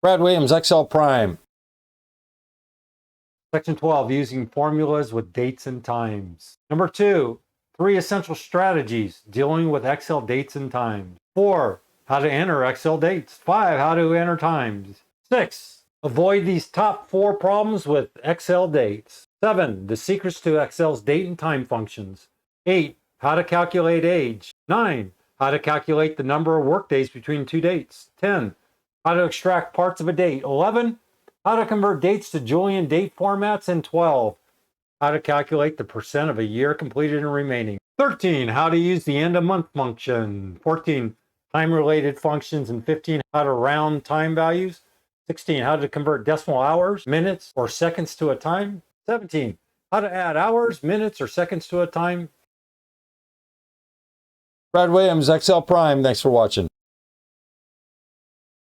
Brad Williams, Excel Prime. Section 12, using formulas with dates and times. Number 2, 3 essential strategies dealing with Excel dates and times. 4, how to enter Excel dates. 5, how to enter times. 6, avoid these top 4 problems with Excel dates. 7, the secrets to Excel's date and time functions. 8, how to calculate age. 9, how to calculate the number of workdays between 2 dates. 10, how to extract parts of a date. 11, how to convert dates to Julian date formats. And 12, how to calculate the percent of a year completed and remaining. 13, how to use the end of month function. 14, time-related functions. And 15, how to round time values. 16, how to convert decimal hours, minutes, or seconds to a time. 17, how to add hours, minutes, or seconds to a time. Brad Williams, Excel Prime. Thanks for watching.